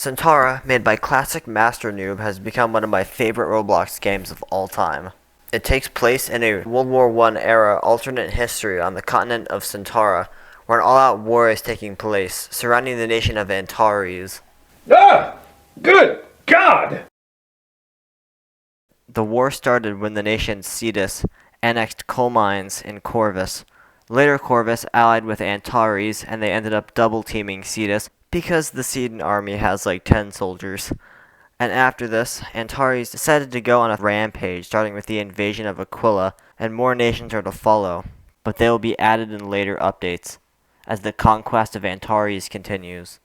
Centaura, made by classic Master Noob, has become one of my favorite Roblox games of all time. It takes place in a World War I era alternate history on the continent of Centaura, where an all-out war is taking place, surrounding the nation of Antares. Ah! Good God! The war started when the nation Cetus annexed coal mines in Corvus. Later Corvus allied with Antares, and they ended up double-teaming Cetus because the Cetan army has like 10 soldiers. And after this, Antares decided to go on a rampage, starting with the invasion of Aquila, and more nations are to follow, but they will be added in later updates, as the conquest of Antares continues.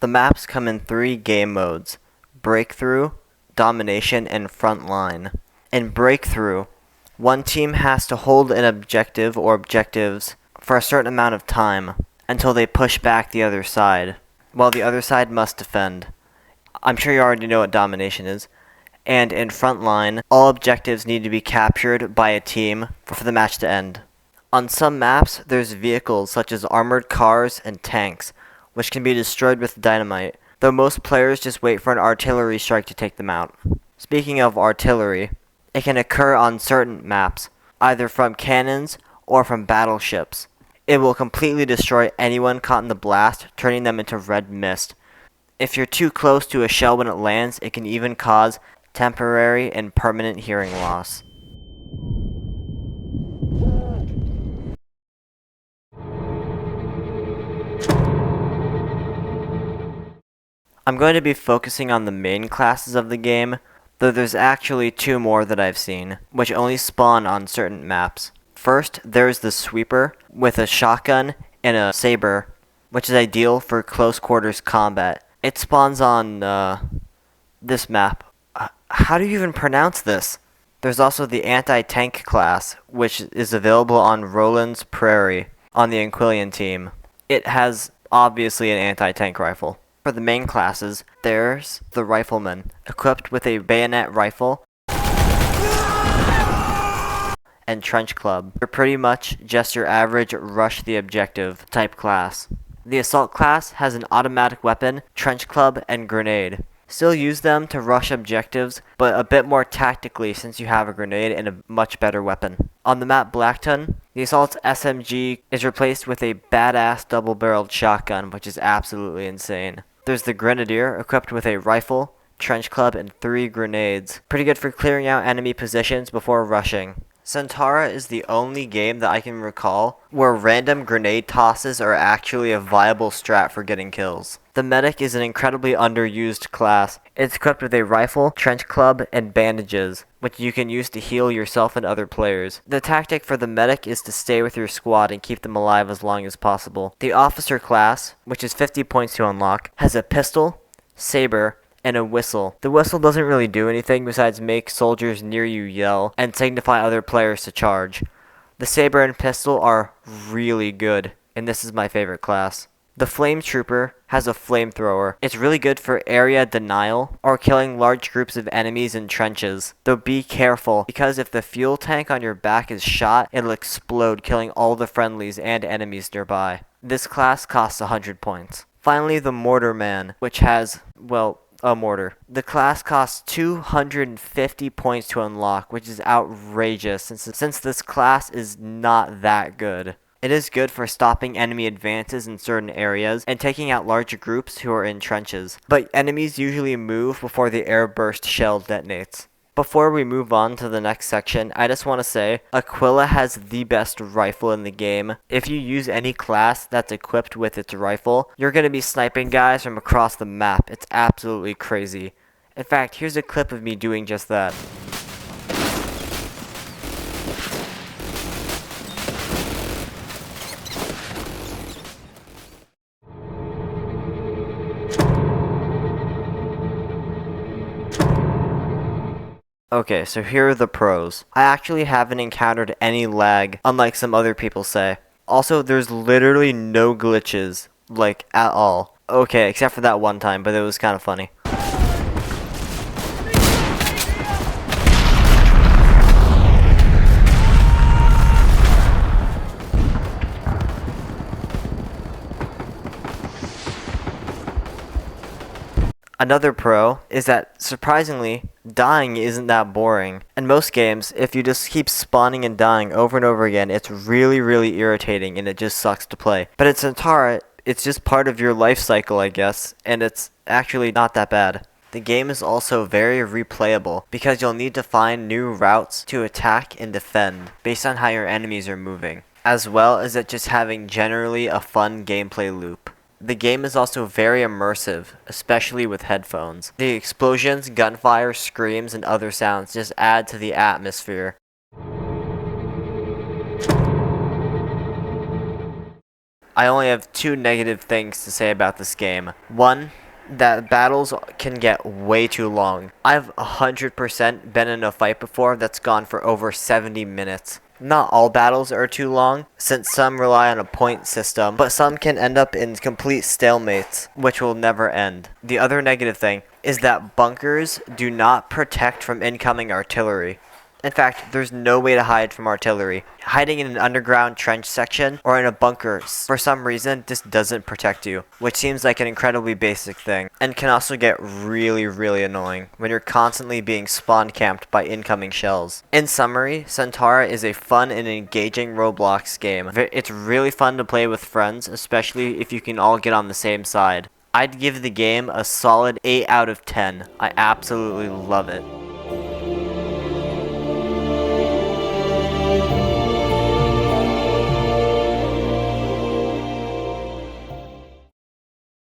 The maps come in 3 game modes: Breakthrough, Domination, and Frontline. In Breakthrough, one team has to hold an objective or objectives for a certain amount of time until they push back the other side, while the other side must defend. I'm sure you already know what Domination is. And in Frontline, all objectives need to be captured by a team for the match to end. On some maps, there's vehicles such as armored cars and tanks, which can be destroyed with dynamite, though most players just wait for an artillery strike to take them out. Speaking of artillery, it can occur on certain maps, either from cannons or from battleships. It will completely destroy anyone caught in the blast, turning them into red mist. If you're too close to a shell when it lands, it can even cause temporary and permanent hearing loss. I'm going to be focusing on the main classes of the game, though there's actually 2 more that I've seen, which only spawn on certain maps. First, there's the Sweeper, with a shotgun and a saber, which is ideal for close quarters combat. It spawns on, this map. How do you even pronounce this? There's also the anti-tank class, which is available on Roland's Prairie on the Inquilian team. It has, obviously, an anti-tank rifle. For the main classes, there's the Rifleman, equipped with a bayonet rifle and Trench Club. They're pretty much just your average rush the objective type class. The Assault class has an automatic weapon, Trench Club, and grenade. Still use them to rush objectives, but a bit more tactically since you have a grenade and a much better weapon. On the map Blackton, the Assault's SMG is replaced with a badass double-barreled shotgun, which is absolutely insane. There's the Grenadier, equipped with a rifle, Trench Club, and 3 grenades. Pretty good for clearing out enemy positions before rushing. Centaura is the only game that I can recall where random grenade tosses are actually a viable strat for getting kills. The Medic is an incredibly underused class. It's equipped with a rifle, Trench Club, and bandages, which you can use to heal yourself and other players. The tactic for the Medic is to stay with your squad and keep them alive as long as possible. The Officer class, which is 50 points to unlock, has a pistol, saber, and a whistle. The whistle doesn't really do anything besides make soldiers near you yell and signify other players to charge. The saber and pistol are really good, and this is my favorite class. The Flame Trooper has a flamethrower. It's really good for area denial or killing large groups of enemies in trenches. Though be careful, because if the fuel tank on your back is shot, it'll explode, killing all the friendlies and enemies nearby. This class costs 100 points. Finally, the Mortar Man, which has, well, a mortar. The class costs 250 points to unlock, which is outrageous since this class is not that good. It is good for stopping enemy advances in certain areas and taking out larger groups who are in trenches, but enemies usually move before the airburst shell detonates. Before we move on to the next section, I just want to say, Aquila has the best rifle in the game. If you use any class that's equipped with its rifle, you're going to be sniping guys from across the map. It's absolutely crazy. In fact, here's a clip of me doing just that. Okay, so here are the pros. I actually haven't encountered any lag, unlike some other people say. Also, there's literally no glitches, like, at all. Okay, except for that one time, but it was kind of funny. Another pro is that, surprisingly, dying isn't that boring. In most games, if you just keep spawning and dying over and over again, it's really, really irritating and it just sucks to play. But in Centaura, it's just part of your life cycle, I guess, and it's actually not that bad. The game is also very replayable because you'll need to find new routes to attack and defend based on how your enemies are moving, as well as it just having generally a fun gameplay loop. The game is also very immersive, especially with headphones. The explosions, gunfire, screams, and other sounds just add to the atmosphere. I only have two negative things to say about this game. One, that battles can get way too long. I've 100% been in a fight before that's gone for over 70 minutes. Not all battles are too long, since some rely on a point system, but some can end up in complete stalemates, which will never end. The other negative thing is that bunkers do not protect from incoming artillery. In fact, there's no way to hide from artillery. Hiding in an underground trench section or in a bunker for some reason just doesn't protect you, which seems like an incredibly basic thing, and can also get really, really annoying when you're constantly being spawn camped by incoming shells. In summary, Centaura is a fun and engaging Roblox game. It's really fun to play with friends, especially if you can all get on the same side. I'd give the game a solid 8 out of 10. I absolutely love it.